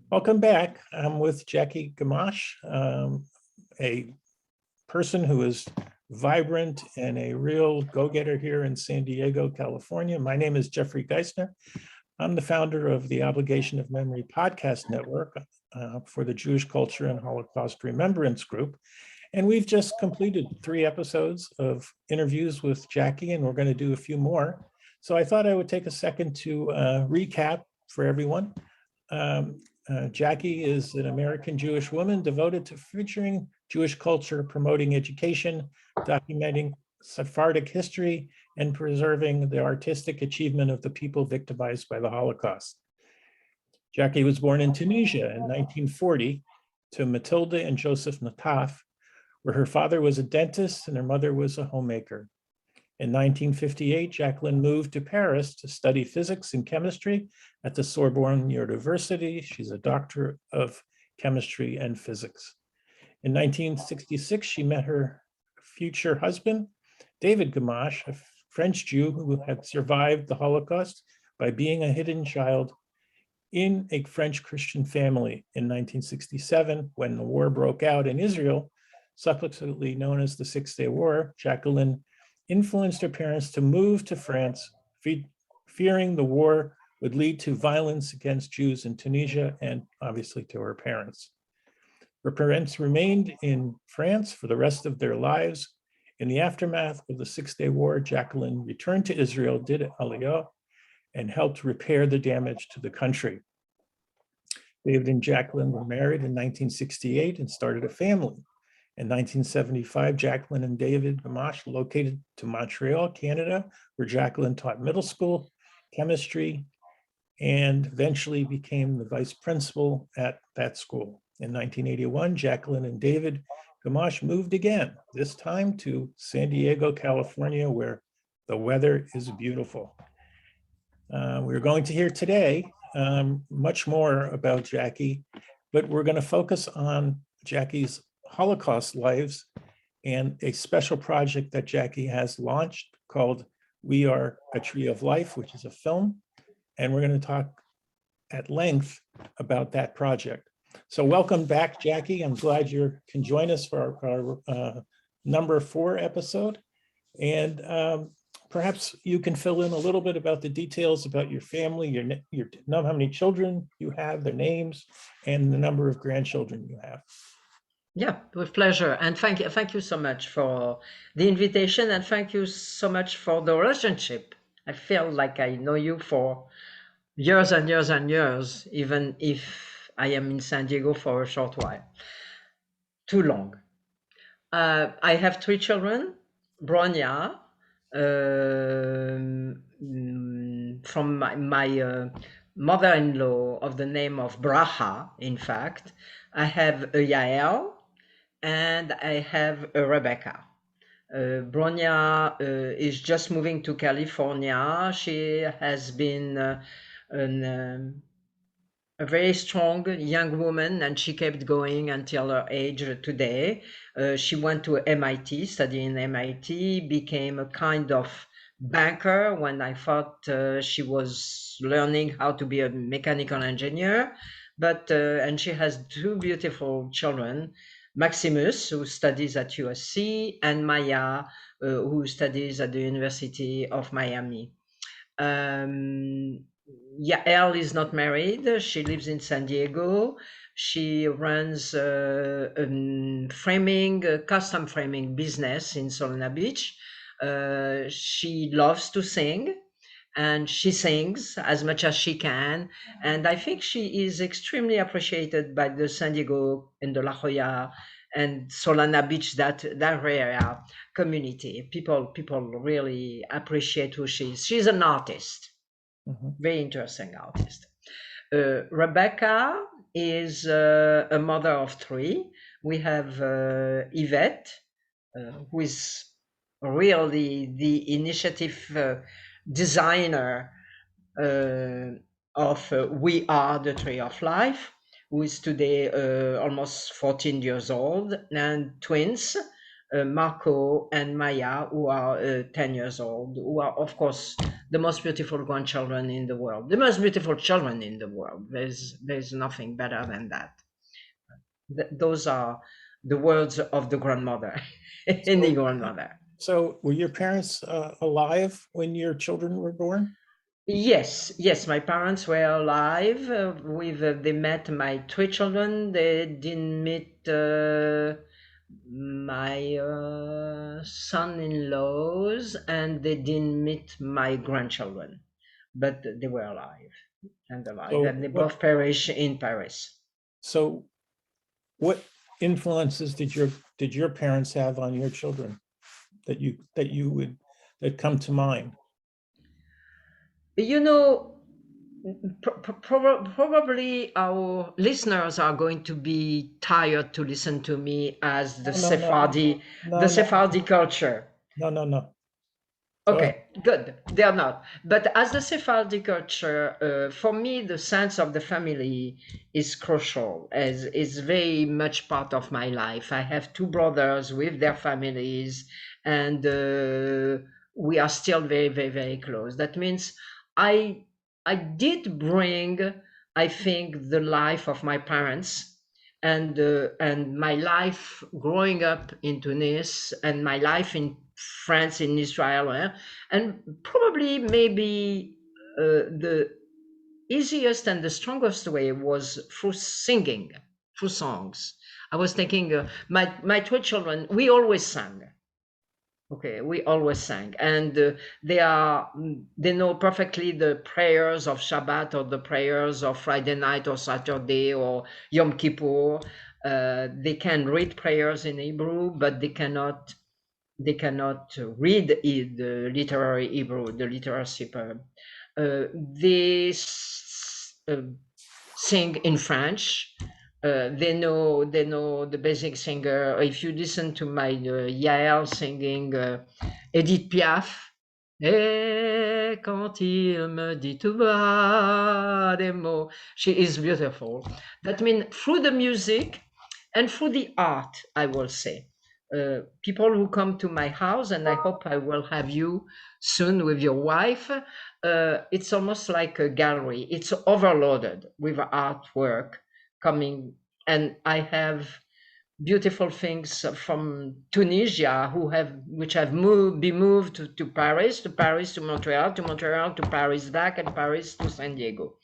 Welcome back. I'm with Jackie Gmach, a person who is vibrant and a real go-getter here in San Diego, California. My name is Jeffrey Geisner. I'm the founder of the Obligation of Memory podcast network for the Jewish Culture and Holocaust Remembrance Group. And we've just completed 3 episodes of interviews with Jackie, and we're going to do a few more. So I thought I would take a second to recap for everyone. Jackie is an American Jewish woman devoted to featuring Jewish culture, promoting education, documenting Sephardic history, and preserving the artistic achievement of the people victimized by the Holocaust. Jackie was born in Tunisia in 1940 to Matilda and Joseph Nataf, where her father was a dentist and her mother was a homemaker. In 1958, Jacqueline moved to Paris to study physics and chemistry at the Sorbonne University. She's a doctor of chemistry and physics. In 1966, she met her future husband, David Gmach, a French Jew who had survived the Holocaust by being a hidden child in a French Christian family. In 1967, when the war broke out in Israel, subsequently known as the Six-Day War, Jacqueline influenced her parents to move to France, fearing the war would lead to violence against Jews in Tunisia and obviously to her parents. Her parents remained in France for the rest of their lives. In the aftermath of the Six-Day War, Jacqueline returned to Israel, did Aliyah, and helped repair the damage to the country. David and Jacqueline were married in 1968 and started a family. In 1975, Jacqueline and David Gmach located to Montreal, Canada, where Jacqueline taught middle school chemistry and eventually became the vice principal at that school. In 1981, Jacqueline and David Gmach moved again, this time to San Diego, California, where the weather is beautiful. We're going to hear today much more about Jackie, but we're going to focus on Jackie's Holocaust lives and a special project that Jackie has launched called We Are a Tree of Life, which is a film. And we're going to talk at length about that project. So welcome back, Jackie. I'm glad you can join us for our number 4 episode. And perhaps you can fill in a little bit about the details about your family, your how many children you have, their names, and the number of grandchildren you have. Yeah, with pleasure. And thank you so much for the invitation, and thank you so much for the relationship. I feel like I know you for years and years and years, even if I am in San Diego for a short while. Too long. I have 3 children. Bronya, from my mother-in-law of the name of Braha, in fact. I have a Yael, and I have a Rebecca. Bronya is just moving to California. She has been a very strong young woman, and she kept going until her age today. She went to MIT, studying MIT, became a kind of banker when I thought she was learning how to be a mechanical engineer. And she has 2 beautiful children, Maximus, who studies at USC, and Maya, who studies at the University of Miami. Yael is not married. She lives in San Diego. She runs a custom framing business in Solana Beach. She loves to sing, and she sings as much as she can. And I think she is extremely appreciated by the San Diego and the La Jolla and Solana Beach, that area community. People really appreciate who she is. She's an artist. Very interesting artist. Rebecca is a mother of 3. We have Yvette, who is really the initiative designer of We Are the Tree of Life, who is today almost 14 years old, and twins, Marco and Maya, who are 10 years old, who are, of course, the most beautiful grandchildren in the world, the most beautiful children in the world. There's nothing better than that. Those are the words of the grandmother, any grandmother. So were your parents alive when your children were born? Yes, my parents were alive. They met my three children. They didn't meet my son-in-laws, and they didn't meet my grandchildren, but they were alive, So and they both perished in Paris. So what influences did your parents have on your children that come to mind? You know, probably our listeners are going to be tired to listen to me as the Sephardi culture. No. Okay, good. They are not. But as the Sephardic culture, for me, the sense of the family is crucial, as is very much part of my life. I have two brothers with their families, and we are still very, very, very close. That means I I did bring, I think, the life of my parents and my life growing up in Tunis and my life in France, in Israel, and probably maybe the easiest and the strongest way was through singing, through songs. I was thinking, my two children, we always sang. Okay, we always sang, and they know perfectly the prayers of Shabbat or the prayers of Friday night or Saturday or Yom Kippur. They can read prayers in Hebrew, but they cannot read the literary Hebrew, the literacy poem. They sing in French. They know the basic singer. If you listen to my Yael singing Edith Piaf, et quand il me dit tout bas des mots, she is beautiful. That means through the music and through the art, I will say. People who come to my house, and I hope I will have you soon with your wife. It's almost like a gallery. It's overloaded with artwork coming, and I have beautiful things from Tunisia which have been moved to Paris, to Montreal, to Paris back, and Paris to San Diego.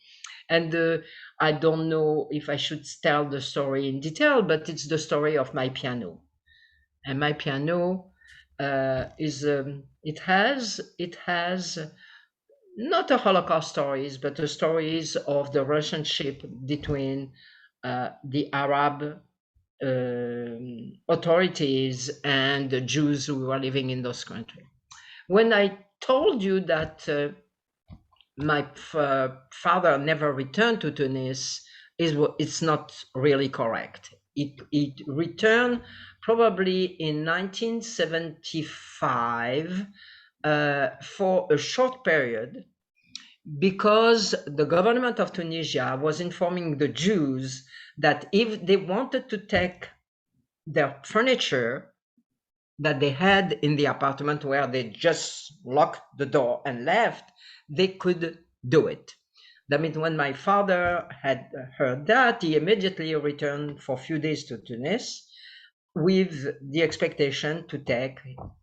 And I don't know if I should tell the story in detail, but it's the story of my piano. And my piano it has not a Holocaust stories, but the stories of the relationship between the Arab authorities and the Jews who were living in those countries. When I told you that my father never returned to Tunis, it's not really correct. It returned probably in 1975 for a short period, because the government of Tunisia was informing the Jews that if they wanted to take their furniture that they had in the apartment where they just locked the door and left, they could do it. That means when my father had heard that, he immediately returned for a few days to Tunis with the expectation to take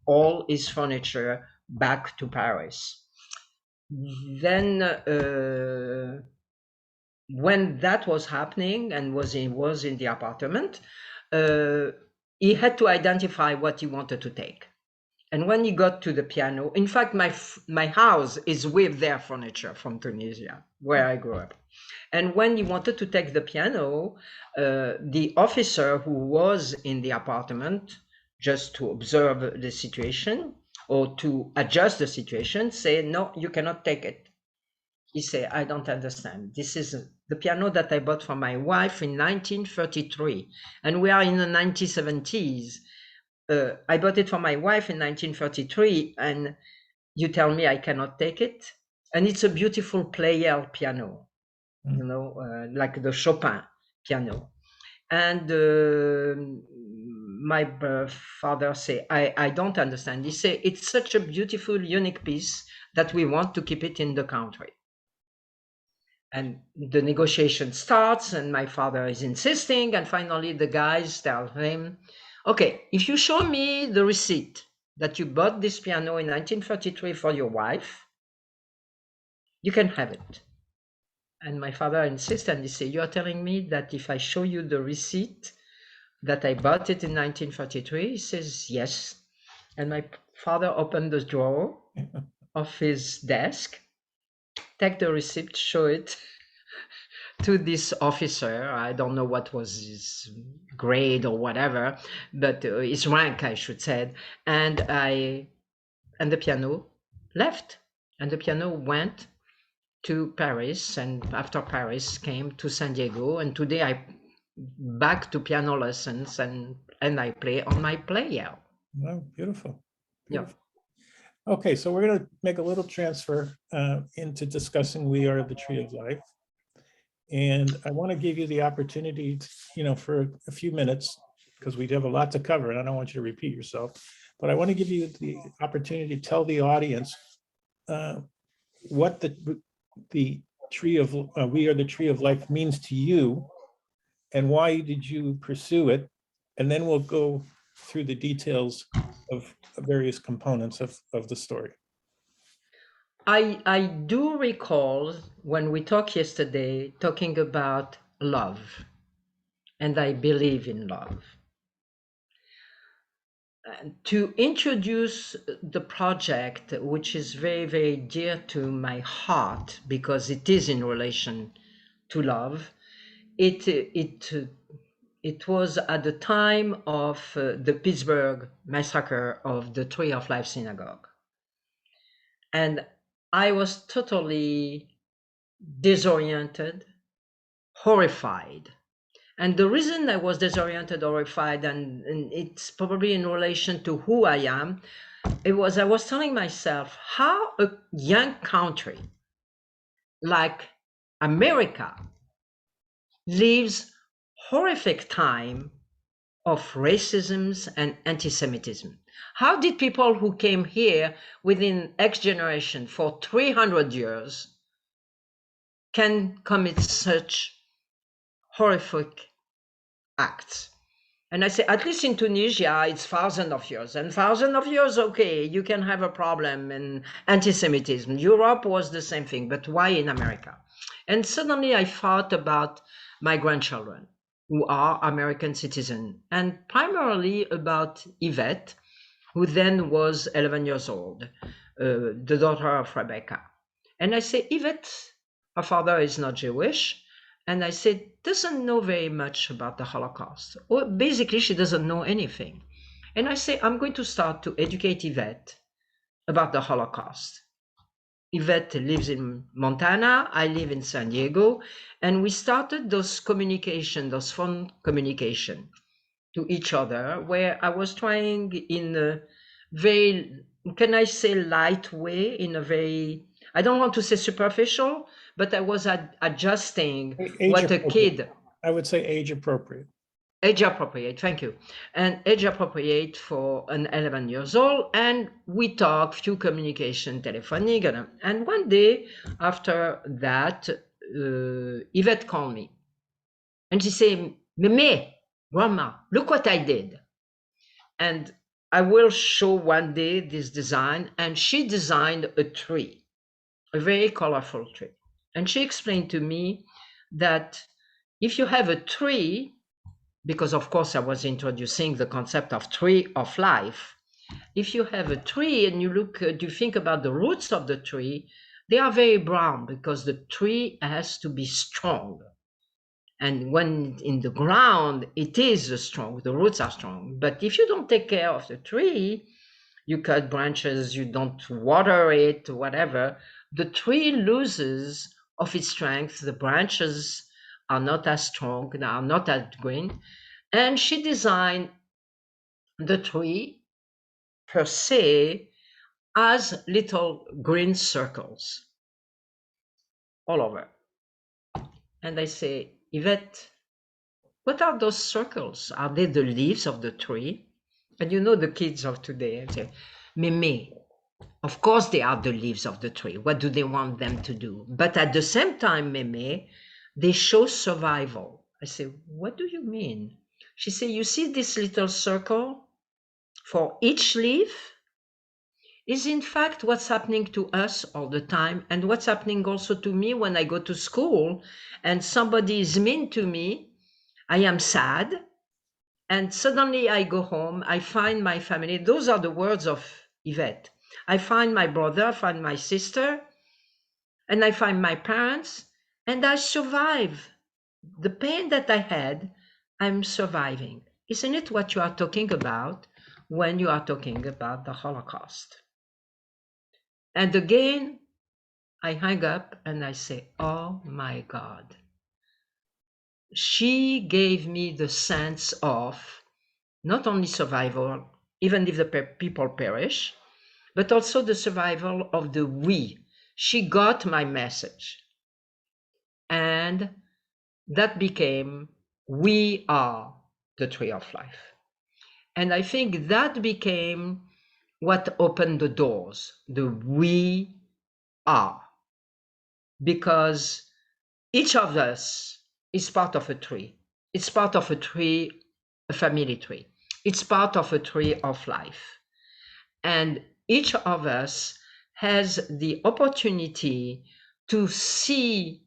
all his furniture back to Paris. Then when that was happening and was in the apartment, he had to identify what he wanted to take. And when he got to the piano, in fact, my house is with their furniture from Tunisia, where I grew up. And when he wanted to take the piano, the officer who was in the apartment just to observe the situation or to adjust the situation said, "No, you cannot take it." He said, "I don't understand. This is the piano that I bought for my wife in 1933, and we are in the 1970s. I bought it for my wife in 1933, and you tell me I cannot take it?" And it's a beautiful Pleyel piano, you know, like the Chopin piano. And my father say, I don't understand. He say, it's such a beautiful, unique piece that we want to keep it in the country. And the negotiation starts, and my father is insisting, and finally the guys tell him, okay, if you show me the receipt that you bought this piano in 1933 for your wife, you can have it. And my father insists, and he said, you are telling me that if I show you the receipt that I bought it in 1943? He says, yes. And my father opened the drawer of his desk, take the receipt, show it to this officer. I don't know what was his grade or whatever, but his rank, I should say. And the piano left, and the piano went to Paris, and after Paris came to San Diego, and today I back to piano lessons, and I play on my player. Oh, beautiful. Beautiful. Yeah. Okay, so we're going to make a little transfer into discussing We Are the Tree of Life. And I want to give you the opportunity, for a few minutes, because we have a lot to cover, and I don't want you to repeat yourself, but I want to give you the opportunity to tell the audience what the Tree of We Are the Tree of Life means to you, and why did you pursue it, and then we'll go through the details of various components of the story. I do recall when we talked yesterday talking about love, and I believe in love. To introduce the project, which is very, very dear to my heart because it is in relation to love, it was at the time of the Pittsburgh massacre of the Tree of Life Synagogue. And I was totally disoriented, horrified. And the reason I was disoriented, horrified, and it's probably in relation to who I am, I was telling myself how a young country like America lives horrific time of racism and anti-Semitism. How did people who came here within X generation for 300 years can commit such horrific acts? And I say, at least in Tunisia, it's thousands of years. And thousands of years, okay, you can have a problem in anti-Semitism. Europe was the same thing, but why in America? And suddenly I thought about my grandchildren, who are American citizens, and primarily about Yvette, who then was 11 years old, the daughter of Rebecca. And I say, Yvette, her father is not Jewish, and I said, doesn't know very much about the Holocaust. Or basically, she doesn't know anything. And I say, I'm going to start to educate Yvette about the Holocaust. Yvette lives in Montana, I live in San Diego, and we started those phone communication to each other, where I was trying in a very, can I say light way, in a very, I don't want to say superficial, but I was adjusting what a kid. I would say age appropriate. Age appropriate, thank you. And age appropriate for an 11 years old. And we talk few communication telephonic. And one day after that, Yvette called me. And she said, Meme, Grandma, look what I did. And I will show one day this design. And she designed a tree, a very colorful tree. And she explained to me that if you have a tree, because of course I was introducing the concept of tree of life. If you have a tree and you think about the roots of the tree, they are very brown because the tree has to be strong. And when in the ground, it is strong, the roots are strong. But if you don't take care of the tree, you cut branches, you don't water it, whatever, the tree loses of its strength. The branches are not as strong, are not as green. And she designed the tree per se as little green circles all over. And I say, Yvette, what are those circles? Are they the leaves of the tree? And you know the kids of today say, Mimi, of course they are the leaves of the tree. What do they want them to do? But at the same time, Mimi, they show survival. I say, what do you mean? She said, you see this little circle? For each leaf is in fact what's happening to us all the time, and what's happening also to me when I go to school and somebody is mean to me. I am sad, and suddenly I go home, I find my family. Those are the words of Yvette. I find my brother, I find my sister, and I find my parents, and I survive. The pain that I had, I'm surviving. Isn't it what you are talking about when you are talking about the Holocaust? And again, I hang up and I say, oh my God. She gave me the sense of not only survival, even if the people perish, but also the survival of the we. She got my message. And that became, we are the Tree of Life. And I think that became what opened the doors, the we are. Because each of us is part of a tree. It's part of a tree, a family tree. It's part of a tree of life. And each of us has the opportunity to see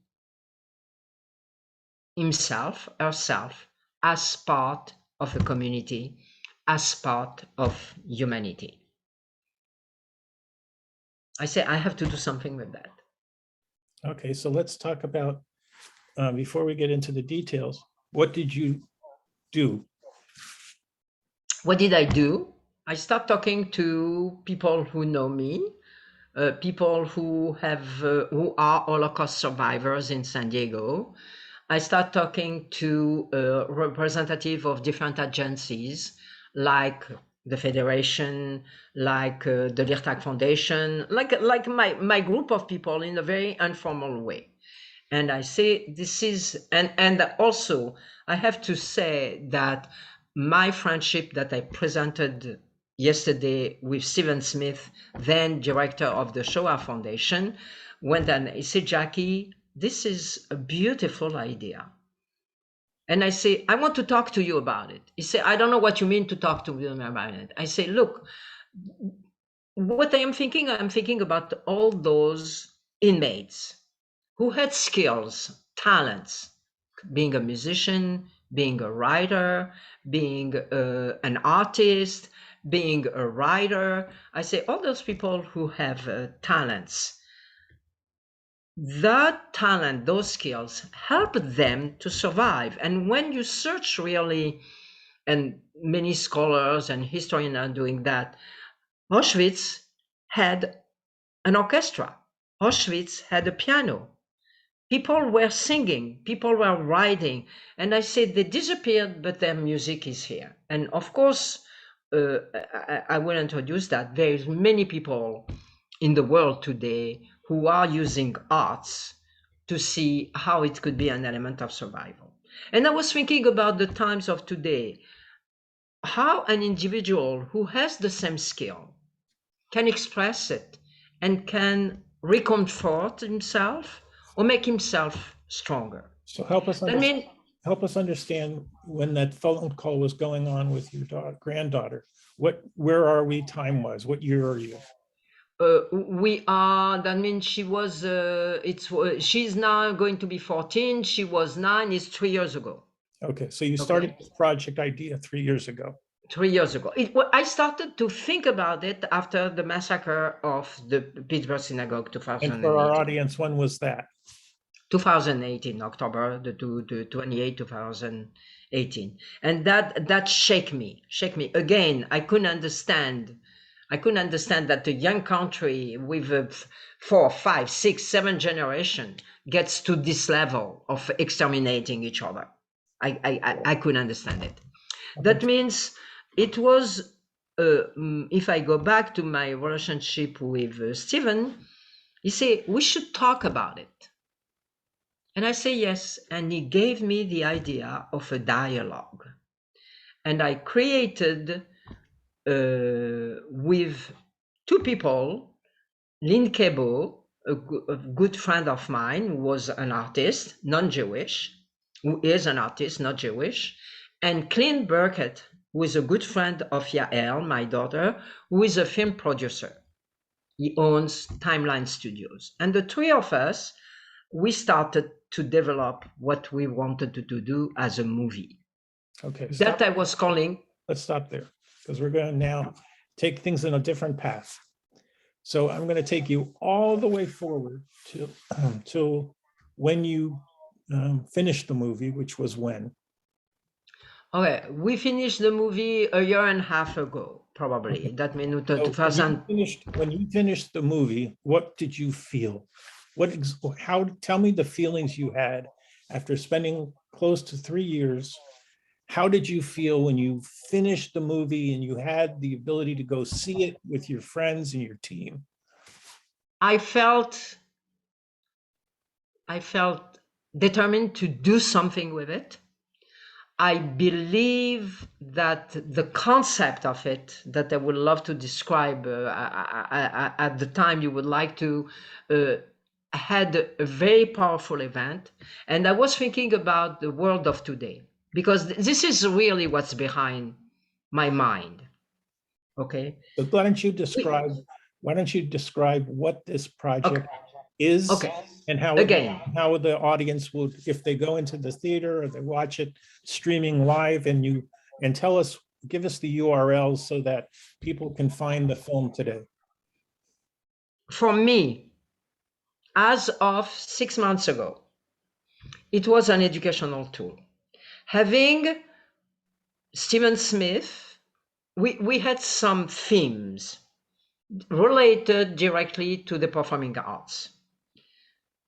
himself, herself, as part of a community, as part of humanity. I say I have to do something with that. Okay, so let's talk about, before we get into the details, what did you do? What did I do? I start talking to people who know me, people who are Holocaust survivors in San Diego. I start talking to representatives of different agencies like the Federation, like the Lichtag Foundation, like my group of people in a very informal way. And I say this is, and also I have to say that my friendship that I presented yesterday with Stephen Smith, then director of the Shoah Foundation, went and he said, Jackie, this is a beautiful idea. And I say, I want to talk to you about it. He said, I don't know what you mean to talk to me about it. I say, look, what I'm thinking about all those inmates who had skills, talents, being a musician, being a writer, being an artist, being a writer. I say all those people who have talents, that talent, those skills help them to survive. And when you search really, and many scholars and historians are doing that, Auschwitz had an orchestra. Auschwitz had a piano. People were singing, people were writing, and I said they disappeared, but their music is here. And of course, I will introduce that. There is many people in the world today who are using arts to see how it could be an element of survival. And I was thinking about the times of today, how an individual who has the same skill can express it and can reconfort himself or make himself stronger. So help us I mean, understand when that phone call was going on with your granddaughter. Where are we time-wise? What year are you? we are. That means she was. She's now going to be 14. She was 9. It's 3 years ago. Okay, so you started this project idea 3 years ago. 3 years ago. I started to think about it after the massacre of the Pittsburgh synagogue, 2018. And for our audience, when was that? 2018, October the 28, 2018. And that shake me again. I couldn't understand that a young country with 4, 5, 6, 7 generation gets to this level of exterminating each other. I couldn't understand it. Okay. That means it was, if I go back to my relationship with Stephen, he said, we should talk about it. And I say yes. And he gave me the idea of a dialogue. And I created with two people, Lynn Kebo, a good friend of mine who was an artist, non-Jewish, who is an artist, not Jewish, and Clint Burkett, who is a good friend of Yael, my daughter, who is a film producer. He owns Timeline Studios. And the three of us, we started to develop what we wanted to do as a movie. Okay, That I was calling. Let's stop there, because we're going to now take things in a different path. So I'm going to take you all the way forward to when you finished the movie, which was when? Okay, we finished the movie a year and a half ago, probably. Okay. That means So 2000. when you finished the movie, what did you feel? Tell me the feelings you had after spending close to 3 years. How did you feel when you finished the movie and you had the ability to go see it with your friends and your team? I felt determined to do something with it. I believe that the concept of it, that I would love to describe at the time you would like to, had a very powerful event. And I was thinking about the world of today, because this is really what's behind my mind. Okay. But why don't you describe what this project is Okay. and how the audience will, if they go into the theater or they watch it streaming live, and give us the URLs so that people can find the film today. For me, as of 6 months ago, it was an educational tool. Having Stephen Smith, we had some themes related directly to the performing arts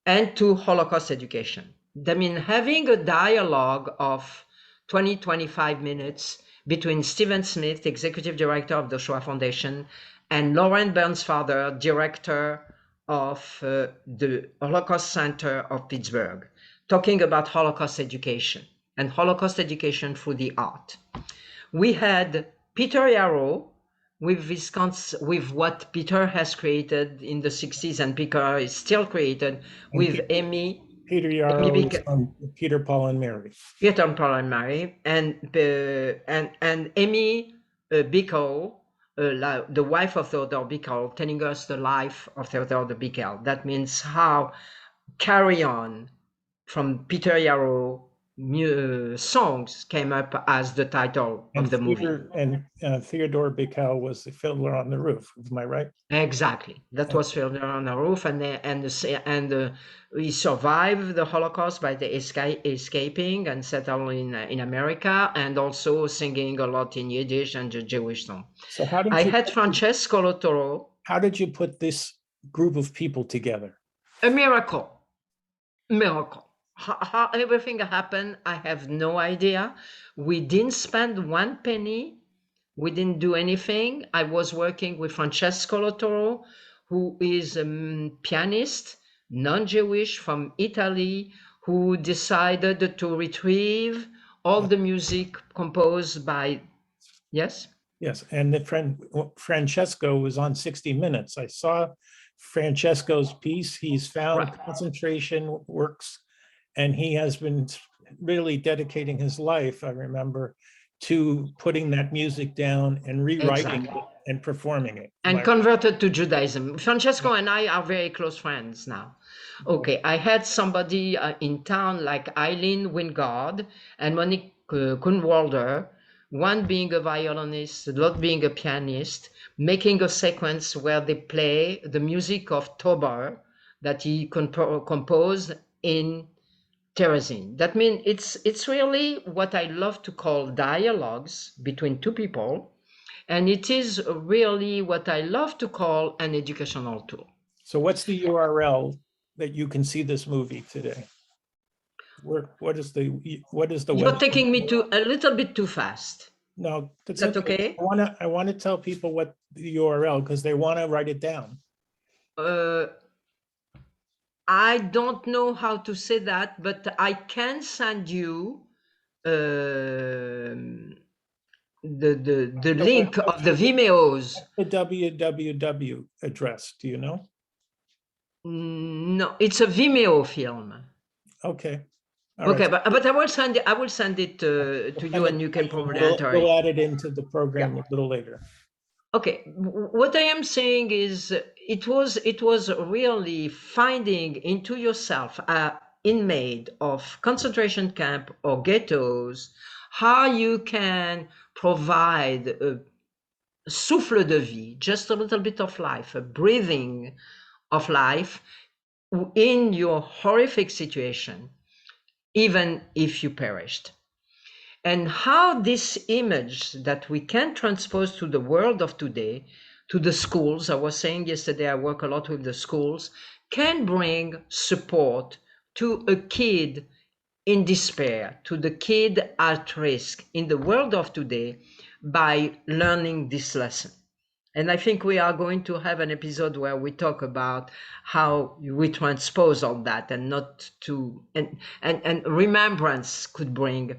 and to Holocaust education. I mean, having a dialogue of 20, 25 minutes between Stephen Smith, executive director of the Shoah Foundation, and Lauren Burnsfather, director of the Holocaust Center of Pittsburgh, talking about Holocaust education and Holocaust education through the art. We had Peter Yaro with what Peter has created in the 60s, and Peter is still created with Amy. Peter Yaro is from Peter, Paul, and Mary. Peter, Paul, and Mary, and Amy Bickel, the wife of Theodore Bickel, telling us the life of Theodore Bickel. That means how Carry On from Peter Yaro songs came up as the title of the movie. Theodore Bickel was the Fiddler on the Roof. Am I right? Exactly. That was Fiddler on the Roof, and he survived the Holocaust by escaping and settled in America, and also singing a lot in Yiddish and the Jewish song. So I had Francesco Lotoro. How did you put this group of people together? A miracle. How everything happened, I have no idea. We didn't spend one penny. We didn't do anything. I was working with Francesco Lotoro, who is a pianist, non-Jewish from Italy, who decided to retrieve all the music composed by, yes? Yes, and Francesco was on 60 Minutes. I saw Francesco's piece. He's found concentration works, and he has been really dedicating his life, I remember, to putting that music down and rewriting it and performing it. And converted to Judaism. Francesco and I are very close friends now. Okay, I had somebody in town like Eileen Wingard and Monique Kunwalder, one being a violinist, the other being a pianist, making a sequence where they play the music of Tobar that he composed in Terezin. That means it's really what I love to call dialogues between two people, and it is really what I love to call an educational tool. So what's the URL that you can see this movie today? What is the You're taking me to a little bit too fast. No, is that okay? I want to tell people what the URL, because they want to write it down. I don't know how to say that, but I can send you the link of the Vimeos. The www address, do you know? No, it's a Vimeo film. Okay. All Okay, right. but I will send it to you, and you can probably enter it. We'll add it into the program Yeah. a little later. Okay, what I am saying is it was really finding into yourself, inmate of concentration camp or ghettos, how you can provide a souffle de vie, just a little bit of life, a breathing of life in your horrific situation, even if you perished. And how this image that we can transpose to the world of today, to the schools, I was saying yesterday, I work a lot with the schools, can bring support to a kid in despair, to the kid at risk in the world of today by learning this lesson. And I think we are going to have an episode where we talk about how we transpose all that, and not to, and remembrance could bring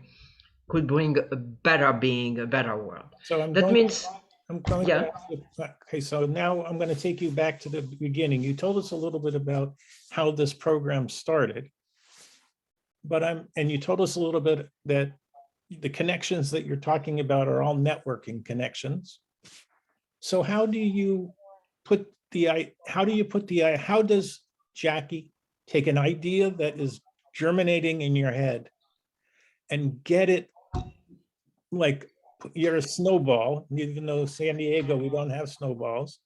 a better being, a better world. So That means, I'm going yeah. to ask you, okay, so now I'm going to take you back to the beginning. You told us a little bit about how this program started, and you told us a little bit that the connections that you're talking about are all networking connections. So how does Jackie take an idea that is germinating in your head and get it, like, you're a snowball, even though San Diego, we don't have snowballs,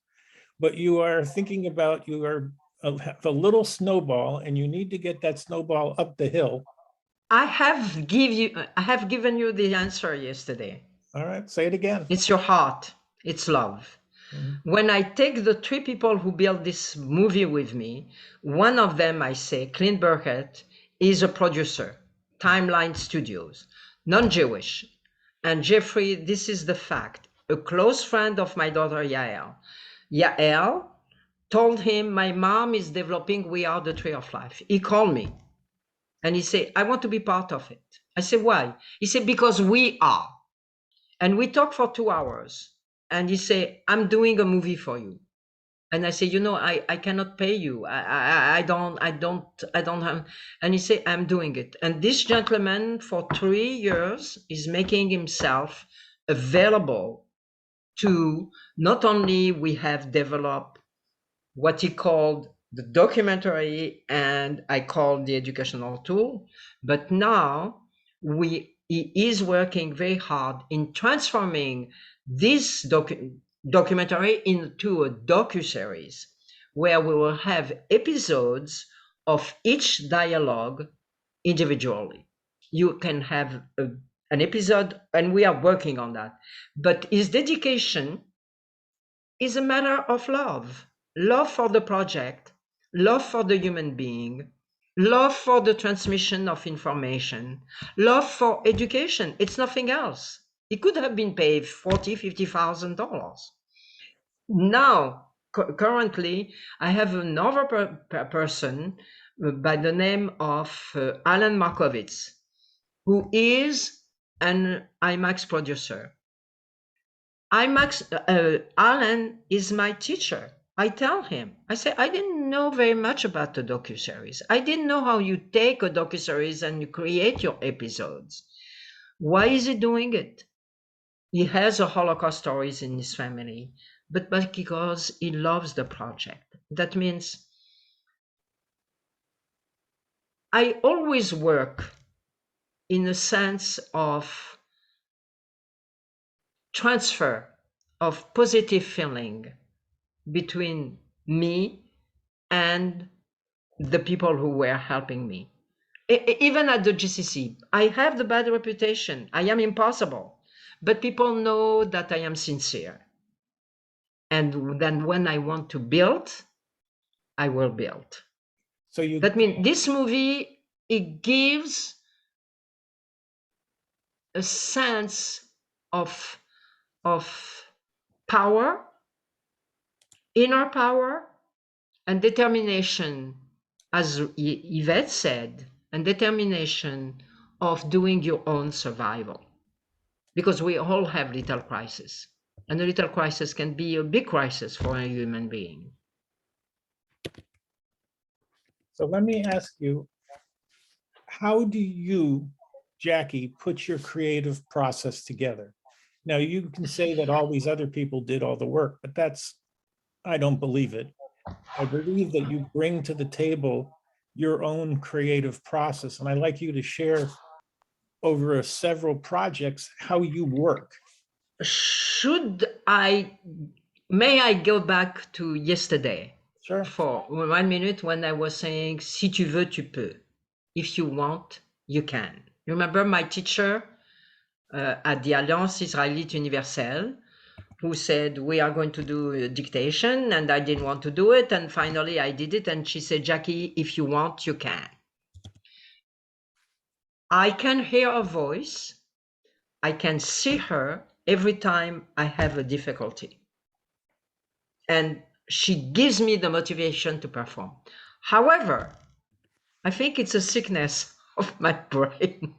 but you are thinking about, you are a little snowball and you need to get that snowball up the hill. I have given you the answer yesterday. All right, say it again. It's your heart. It's love. Mhm. When I take the three people who built this movie with me, one of them, I say, Clint Burkett, is a producer, Timeline Studios, non-Jewish. And Jeffrey, this is the fact, a close friend of my daughter, Yael. Yael told him, my mom is developing We Are the Tree of Life. He called me and he said, I want to be part of it. I said, why? He said, because we are. And we talked for 2 hours. And he said, I'm doing a movie for you. And I said, I cannot pay you. I don't have. And he said, I'm doing it. And this gentleman for 3 years is making himself available to, not only we have developed what he called the documentary and I called the educational tool, but now he is working very hard in transforming this documentary into a docu-series where we will have episodes of each dialogue individually. You can have an episode, and we are working on that. But his dedication is a matter of love for the project, love for the human being, love for the transmission of information, love for education. It's nothing else. It could have been paid $40,000-$50,000. Now, currently, I have another person by the name of Alan Markovitz, who is an IMAX producer. Alan is my teacher. I tell him, I say, I didn't know very much about the docu-series. I didn't know how you take a docu-series and you create your episodes. Why is he doing it? He has a Holocaust stories in his family, but because he loves the project. That means I always work in a sense of transfer of positive feeling between me and the people who were helping me. Even at the GCC, I have the bad reputation. I am impossible, but people know that I am sincere. And then when I want to build, I will build. So That means this movie, it gives a sense of power, inner power, and determination as Yvette said, and determination of doing your own survival. Because we all have little crises. And a little crisis can be a big crisis for a human being. So let me ask you, how do you, Jackie, put your creative process together? Now, you can say that all these other people did all the work, but I don't believe it. I believe that you bring to the table your own creative process. And I'd like you to share over several projects how you work. May I go back to yesterday? Sure. For 1 minute when I was saying, si tu veux, tu peux. If you want, you can. You remember my teacher at the Alliance Israélite Universelle, who said, we are going to do a dictation, and I didn't want to do it, and finally I did it, and she said, Jackie, if you want, you can. I can hear her voice, I can see her every time I have a difficulty. And she gives me the motivation to perform. However, I think it's a sickness of my brain.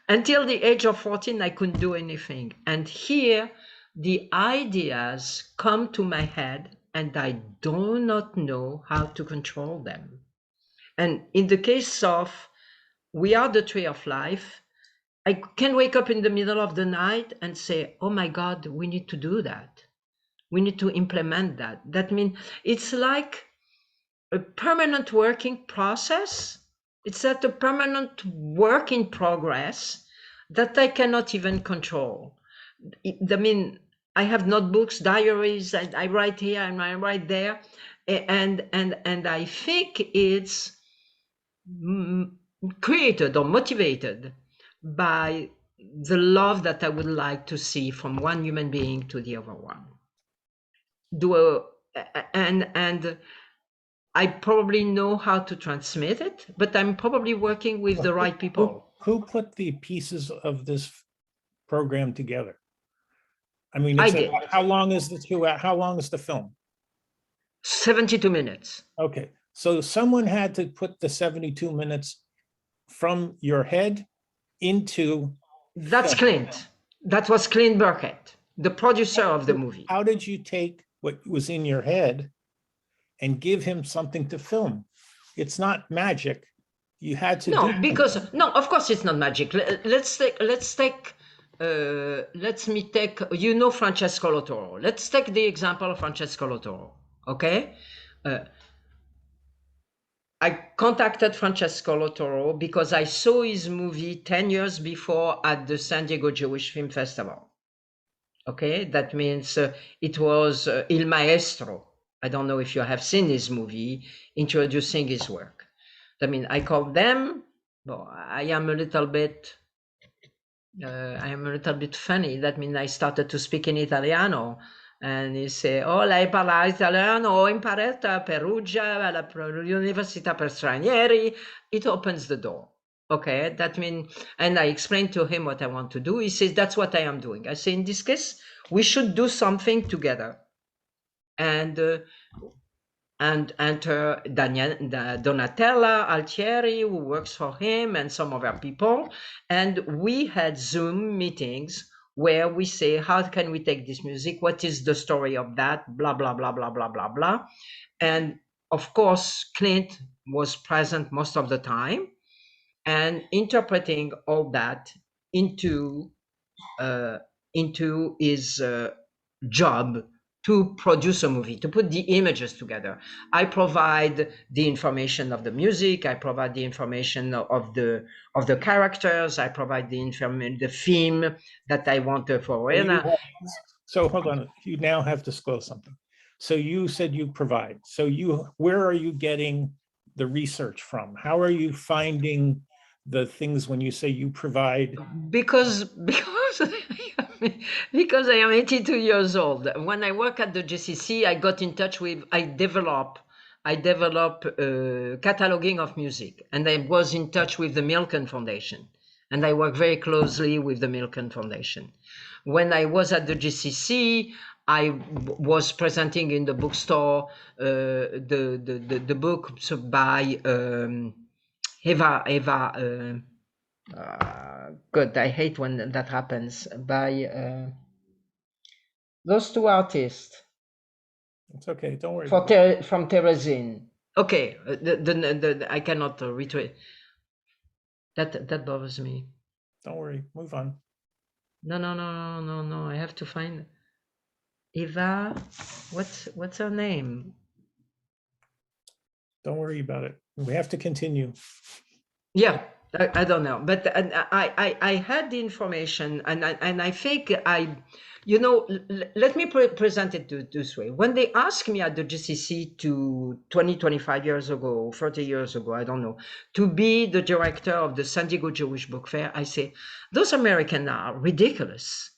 Until the age of 14, I couldn't do anything. And here, the ideas come to my head, and I do not know how to control them. And in the case of We Are the Tree of Life, I can wake up in the middle of the night and say, oh my God, we need to do that. We need to implement that. That means it's like a permanent working process. It's at a permanent work in progress that I cannot even control. I mean, I have notebooks, diaries, and I write here and I write there, and I think it's created or motivated by the love that I would like to see from one human being to the other one. And I probably know how to transmit it, but I'm probably working with the right people. Who put the pieces of this program together? I mean, I did. how long is the film? 72 minutes. Okay, so someone had to put the 72 minutes from your head into. That's Clint. That was Clint Burkett, the producer of the movie. How did you take what was in your head and give him something to film? It's not magic. You had to no, of course it's not magic. Let me take, you know, Francesco Lotoro. Let's take the example of Francesco Lotoro, okay? I contacted Francesco Lotoro because I saw his movie 10 years before at the San Diego Jewish Film Festival. Okay, that means it was Il Maestro. I don't know if you have seen his movie introducing his work. I mean, I called them. Well, I am a little bit funny. That means I started to speak in Italiano. And he said, oh, lei parla italiano, ho imparato a Perugia, all'Università per Stranieri. It opens the door. Okay, that means, and I explained to him what I want to do. He says, that's what I am doing. I say, in this case, we should do something together. And enter Donatella Altieri, who works for him, and some other people. And we had Zoom meetings where we say, how can we take this music? What is the story of that? Blah, blah, blah, blah, blah, blah, blah. And of course, Clint was present most of the time and interpreting all that into his job to produce a movie, to put the images together. I provide the information of the music. I provide the information of the characters. I provide the theme that I want for Rena. So hold on, you now have disclosed something. So you said you provide. So where are you getting the research from? How are you finding the things when you say you provide? Because I am 82 years old. When I work at the JCC, I develop cataloging of music, and I was in touch with the Milken Foundation, and I work very closely with the Milken Foundation. When I was at the JCC, was presenting in the bookstore the book by Eva. Good, I hate when that happens. By those two artists. It's okay. Don't worry. From Terezin. Okay, I cannot retweet. That bothers me. Don't worry. Move on. No. I have to find Eva. What's her name? Don't worry about it. We have to continue. Yeah, I don't know, but I had the information, and I think let me present it this way. When they asked me at the GCC 25 years ago, 30 years ago, I don't know, to be the director of the San Diego Jewish Book Fair, I say, those Americans are ridiculous.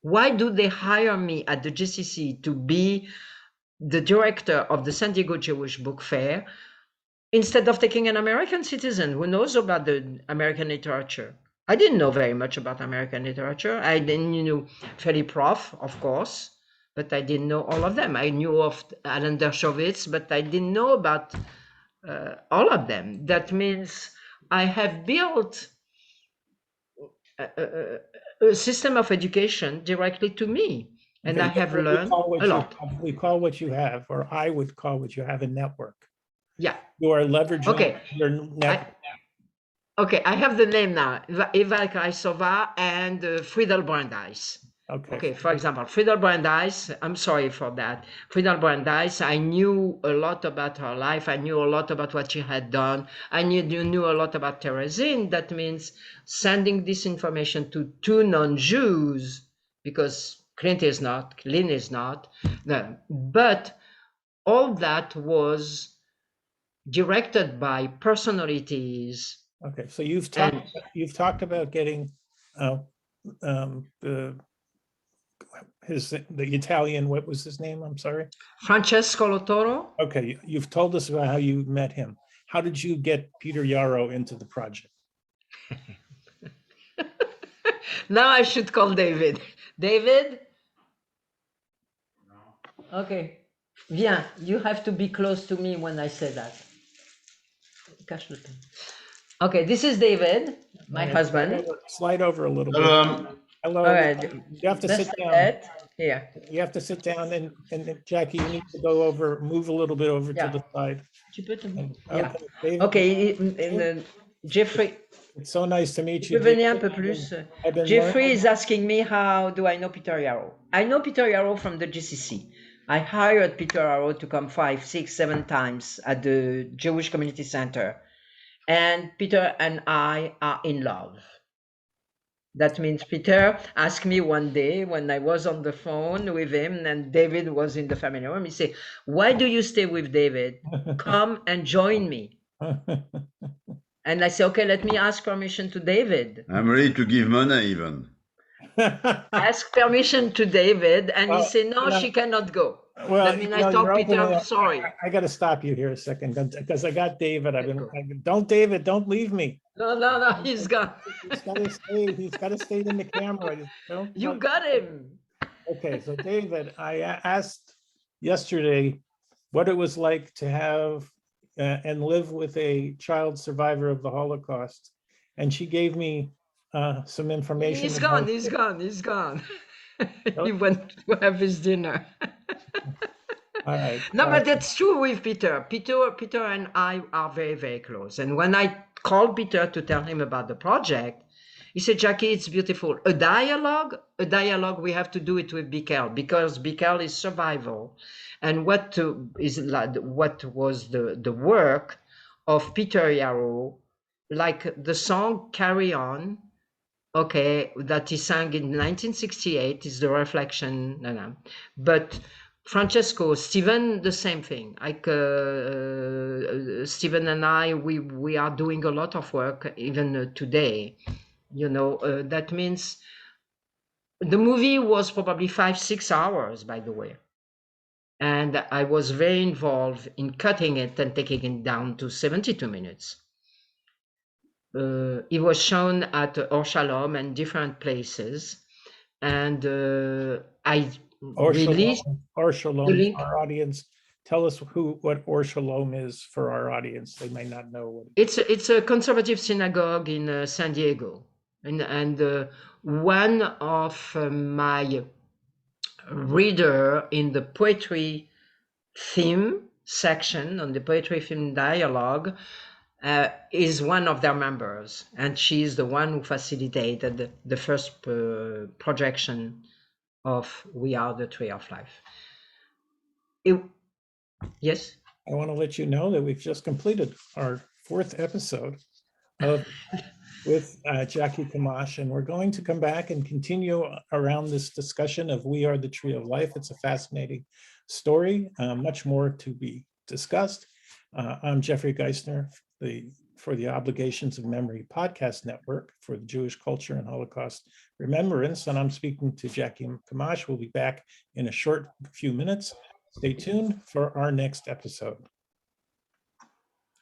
Why do they hire me at the GCC to be the director of the San Diego Jewish Book Fair instead of taking an American citizen who knows about the American literature? I didn't know very much about American literature. I didn't knew Feli Prof, of course, but I didn't know all of them. I knew of Alan Dershowitz, but I didn't know about all of them. That means I have built a system of education directly to me, and Okay, I have learned a lot. We call what you have, or I would call what you have, a network. Yeah. You are leveraging your network. I have the name now. Eva Kraisova and Friedel Brandeis. Okay, for example, Friedel Brandeis, I'm sorry for that. Friedel Brandeis, I knew a lot about her life. I knew a lot about what she had done. I knew a lot about Terezin. That means sending this information to two non-Jews, because Clint is not, Lynn is not. No, but all that was directed by personalities. Okay, so you've talked about getting the Italian, what was his name? I'm sorry. Francesco Lotoro. Okay, you've told us about how you met him. How did you get Peter Yaro into the project? Now I should call David. David? Okay. Viens, you have to be close to me when I say that. Okay, this is David, my husband. Slide over a little bit. Hello. All right. You have to sit down. Here. You have to sit down, and Jackie, you need to move a little bit over to the side. Yeah. Okay, Jeffrey. It's so nice to meet you. Venir un peu plus. Jeffrey is asking me, how do I know Peter Yaro? I know Peter Yaro from the GCC. I hired Peter Yaro to come 5, 6, 7 times at the Jewish Community Center. And Peter and I are in love. That means Peter asked me one day when I was on the phone with him and David was in the family room, he said, why do you stay with David? Come and join me. And I said, okay, let me ask permission to David. I'm ready to give money even. Ask permission to David, and he said, no, she cannot go. Well, that means I told Peter, sorry. I got to stop you here a second because I got David. David, don't leave me. No, he's gone. He's got to stay. He's got to stay in the camera. You got him. Okay, so David, I asked yesterday what it was like to have and live with a child survivor of the Holocaust, and she gave me some information. He's gone. He went to have his dinner. All right. No, but that's true with Peter. Peter and I are very, very close. And when I called Peter to tell him about the project, he said, Jackie, it's beautiful. A dialogue, we have to do it with Bikel, because Bikel is survival. And what was the work of Peter Yaro, like the song Carry On, okay, that he sang in 1968 is the reflection. But Francesco, Stephen, the same thing. Like Stephen and I, we are doing a lot of work even today. That means the movie was probably 5-6 hours, by the way. And I was very involved in cutting it and taking it down to 72 minutes. It was shown at Or Shalom and different places. And I Or release Shalom, or the Shalom link. for our audience. Tell us what Or Shalom is for our audience. They may not know what It's a conservative synagogue in San Diego, and one of my reader in the poetry theme section on the poetry theme dialogue is one of their members, and she's the one who facilitated the first projection of We Are the Tree of Life. Yes? I want to let you know that we've just completed our 4th episode of with Jackie Gmach, and we're going to come back and continue around this discussion of We Are the Tree of Life. It's a fascinating story, much more to be discussed. I'm Jeffrey Geisner, for the Obligations of Memory podcast network for the Jewish Culture and Holocaust Remembrance, and I'm speaking to Jackie Gmach. We'll be back in a short few minutes. Stay tuned for our next episode.